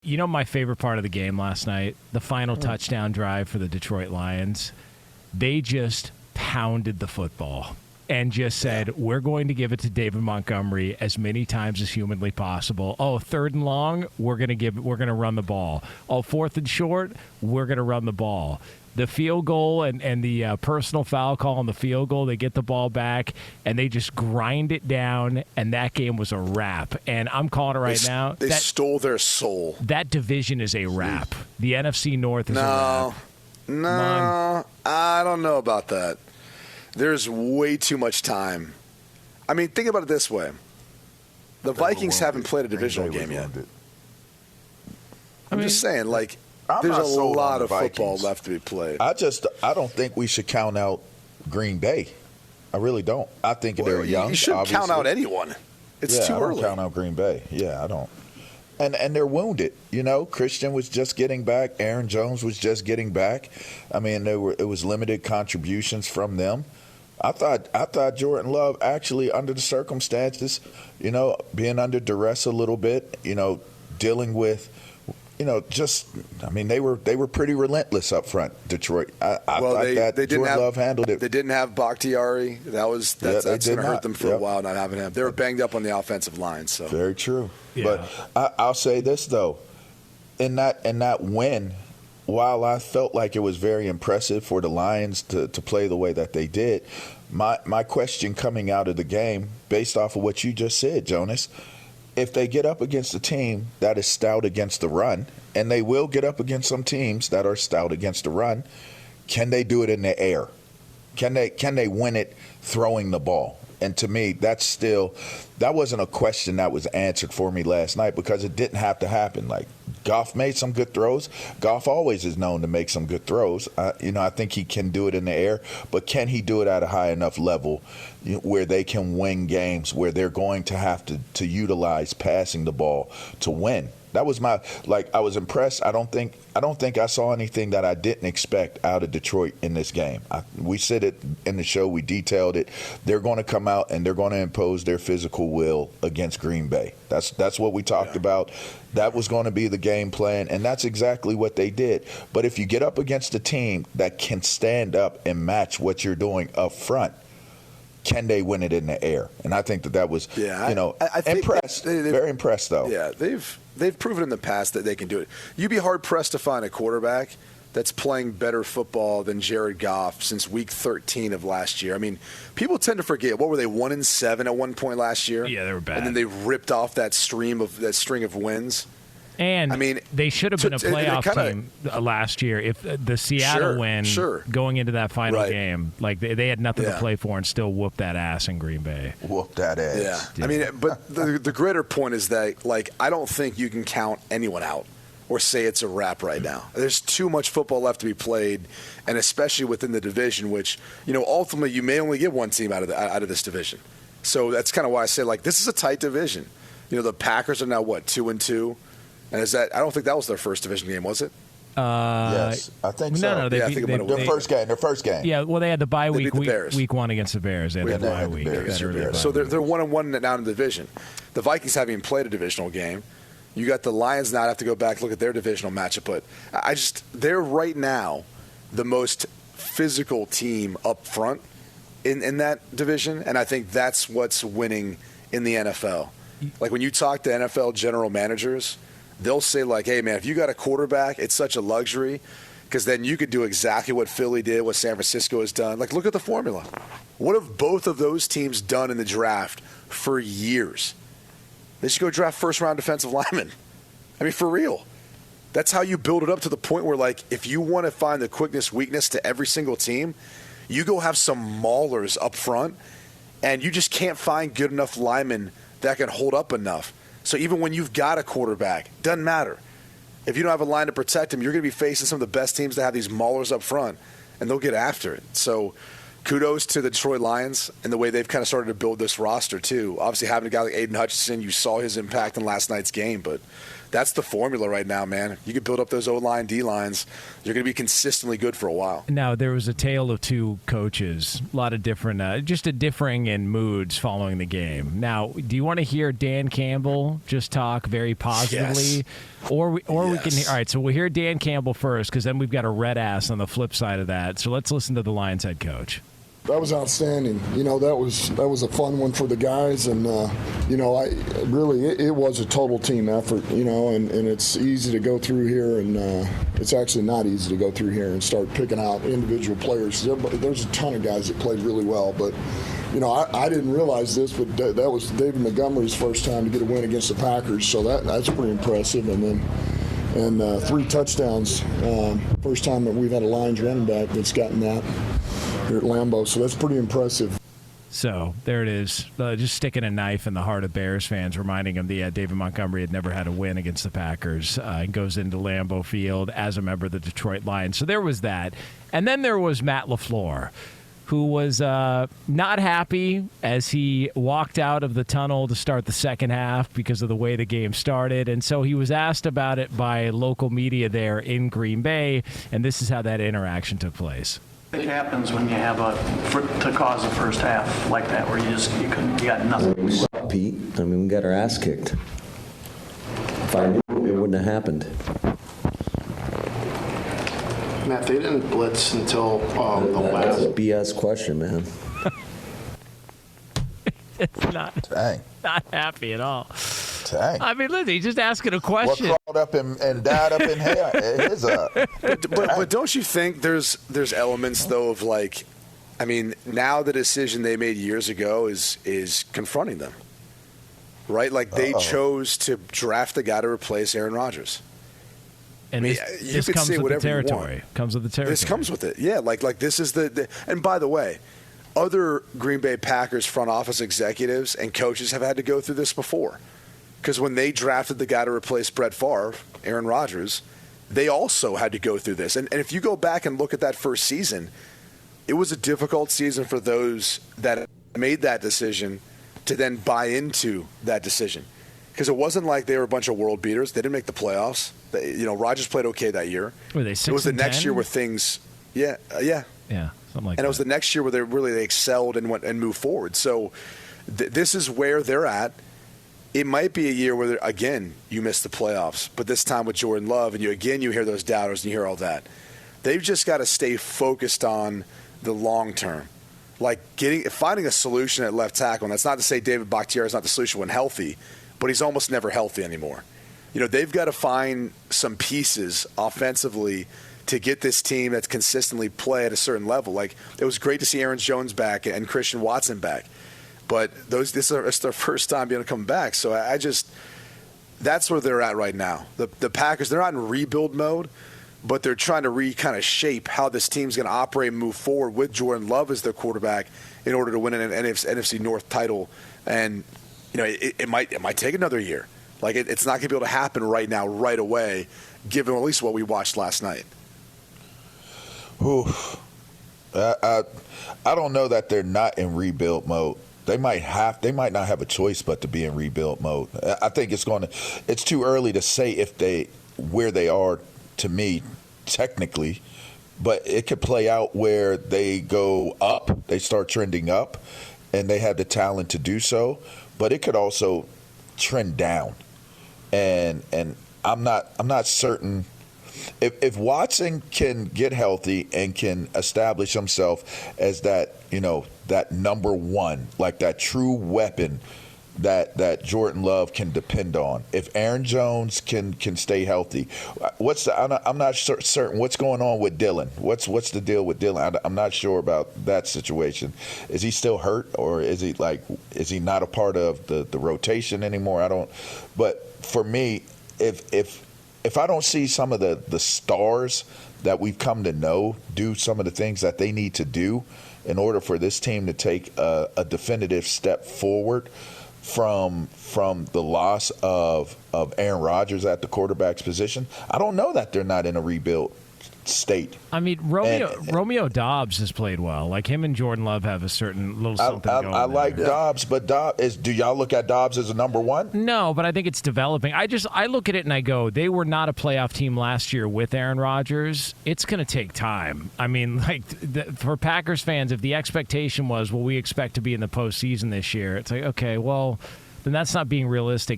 You know my favorite part of the game last night? The final touchdown drive for the Detroit Lions. They just pounded the football and just said, we're going to give it to David Montgomery as many times as humanly possible. Oh, 3rd and long, we're going to run the ball. Oh, 4th and short, we're going to run the ball. The field goal and the personal foul call on the field goal, they get the ball back, and they just grind it down, and that game was a wrap. And I'm calling it right now. They stole their soul. That division is a wrap. The NFC North is a wrap. No, I don't know about that. There's way too much time. I mean, think about it this way. The Vikings haven't played a divisional game yet. I'm just saying, like, there's a lot of football left to be played. I don't think we should count out Green Bay. I really don't. I think they're young. You shouldn't count out anyone. It's too early. I don't count out Green Bay. Yeah, I don't. And they're wounded. You know, Christian was just getting back. Aaron Jones was just getting back. I mean, it was limited contributions from them. I thought Jordan Love actually, under the circumstances, you know, being under duress a little bit, you know, dealing with, you know, they were pretty relentless up front, Detroit. I thought that Jordan Love handled it. They didn't have Bakhtiari. That's going to hurt them for a while, not having him. They were banged up on the offensive line. So very true. Yeah. But I'll say this though, in that win, while I felt like it was very impressive for the Lions to play the way that they did, my question coming out of the game, based off of what you just said, Jonas, if they get up against a team that is stout against the run, and they will get up against some teams that are stout against the run, can they do it in the air? Can they win it throwing the ball? And to me, that wasn't a question that was answered for me last night, because it didn't have to happen. Like, Goff made some good throws. Goff always is known to make some good throws. I think he can do it in the air, but can he do it at a high enough level where they can win games, where they're going to have to utilize passing the ball to win? That was I was impressed. I don't think I saw anything that I didn't expect out of Detroit in this game. We said it in the show. We detailed it. They're going to come out and they're going to impose their physical will against Green Bay. That's what we talked about. That was going to be the game plan, and that's exactly what they did. But if you get up against a team that can stand up and match what you're doing up front, can they win it in the air? And I think that was, I think impressed. Very impressed, though. Yeah, they've proven in the past that they can do it. You'd be hard-pressed to find a quarterback that's playing better football than Jared Goff since week 13 of last year. I mean, people tend to forget. What were they, 1-7 at one point last year? Yeah, they were bad. And then they ripped off that string of wins. And they should have been a playoff team last year if the Seattle win going into that final game. Like, they had nothing to play for and still whooped that ass in Green Bay. Whooped that ass. Yeah. I mean, but the greater point is that, like, I don't think you can count anyone out or say it's a wrap right now. There's too much football left to be played, and especially within the division, which, ultimately you may only get one team out of this division. So that's kind of why I say, like, this is a tight division. The Packers are now, 2-2? And I don't think that was their first division game, was it? Yes, I think so. No, their first game. Yeah, well, they had the bye week, week one against the Bears. They had the bye week. So they're 1-1 now in the division. The Vikings haven't even played a divisional game. You got the Lions now. I have to go back and look at their divisional matchup. But they're right now the most physical team up front in that division, and I think that's what's winning in the NFL. Like, when you talk to NFL general managers, they'll say, like, hey, man, if you got a quarterback, it's such a luxury, because then you could do exactly what Philly did, what San Francisco has done. Like, look at the formula. What have both of those teams done in the draft for years? They should go draft first-round defensive linemen. I mean, for real. That's how you build it up to the point where, like, if you want to find the quickness, weakness to every single team, you go have some maulers up front, and you just can't find good enough linemen that can hold up enough. So even when you've got a quarterback, doesn't matter. If you don't have a line to protect him, you're going to be facing some of the best teams that have these maulers up front, and they'll get after it. So kudos to the Detroit Lions and the way they've kind of started to build this roster, too. Obviously, having a guy like Aiden Hutchinson, you saw his impact in last night's game, but that's the formula right now, man. You can build up those O-line, D-lines. You're going to be consistently good for a while. Now, there was a tale of two coaches, a lot of different, just a differing in moods following the game. Now, do you want to hear Dan Campbell just talk very positively? Yes. Or we Yes. can hear, all right, so we'll hear Dan Campbell first, because then we've got a red ass on the flip side of that. So let's listen to the Lions head coach. That was outstanding. That was a fun one for the guys, and it was a total team effort. And it's easy to go through here, and it's actually not easy to go through here and start picking out individual players. There's a ton of guys that played really well, but I didn't realize this, but that was David Montgomery's first time to get a win against the Packers, so that's pretty impressive. And 3 touchdowns, first time that we've had a Lions running back that's gotten that here at Lambeau, so that's pretty impressive. So there it is, just sticking a knife in the heart of Bears fans, reminding them that David Montgomery had never had a win against the Packers, and goes into Lambeau Field as a member of the Detroit Lions. So there was that. And then there was Matt LaFleur, who was not happy as he walked out of the tunnel to start the second half because of the way the game started. And so he was asked about it by local media there in Green Bay, and this is how that interaction took place. It happens when you have to cause a first half like that where you got nothing. Pete, we got our ass kicked. If I knew, it wouldn't have happened. Matt, they didn't blitz until the That's a last. BS question, man. It's not happy at all. Dang. I mean, listen, he's just asking a question. What crawled up and died up in his But don't you think there's elements, though, of now the decision they made years ago is confronting them, right? Like they chose to draft the guy to replace Aaron Rodgers. And you this could comes say with the whatever you territory. want. Comes with the territory. This comes with it, yeah. Like this is the and by the way, other Green Bay Packers front office executives and coaches have had to go through this before. Because when they drafted the guy to replace Brett Favre, Aaron Rodgers, they also had to go through this. And if you go back and look at that first season, it was a difficult season for those that made that decision to then buy into that decision. Because it wasn't like they were a bunch of world beaters. They didn't make the playoffs. Rodgers played okay that year. Were they 6 It was the and next 10? year where things, yeah, something like that. and it was the next year where they excelled and went and moved forward. So this is where they're at. It might be a year where, again, you miss the playoffs, but this time with Jordan Love, and you hear those doubters and you hear all that. They've just got to stay focused on the long term, like finding a solution at left tackle. And that's not to say David Bakhtiari is not the solution when healthy, but he's almost never healthy anymore. They've got to find some pieces offensively to get this team that's consistently play at a certain level. Like, it was great to see Aaron Jones back and Christian Watson back. But it's their first time being able to come back. So that's where they're at right now. The Packers, they're not in rebuild mode, but they're trying to kind of shape how this team's going to operate and move forward with Jordan Love as their quarterback in order to win an NFC North title. And it might take another year. Like, it's not going to be able to happen right now, right away, given at least what we watched last night. Ooh. I don't know that they're not in rebuild mode. They might not have a choice but to be in rebuild mode. I think it's too early to say where they are, to me, technically, but it could play out where they go up, they start trending up, and they have the talent to do so. But it could also trend down, and I'm not certain. If Watson can get healthy and can establish himself as that number one, like that true weapon that Jordan Love can depend on. If Aaron Jones can stay healthy, I'm not certain what's going on with Dylan. What's the deal with Dylan? I'm not sure about that situation. Is he still hurt, or is he not a part of the rotation anymore? But for me, if I don't see some of the stars that we've come to know do some of the things that they need to do in order for this team to take a definitive step forward from the loss of Aaron Rodgers at the quarterback's position, I don't know that they're not in a rebuild state. I mean, Romeo Dobbs has played well. Like him and Jordan Love have a certain little something going. I like there. Dobbs, but do y'all look at Dobbs as a number one? No, but I think it's developing. I look at it and I go, they were not a playoff team last year with Aaron Rodgers. It's going to take time. I mean, like for Packers fans, if the expectation was, well, we expect to be in the postseason this year, it's like, okay, well, then that's not being realistic.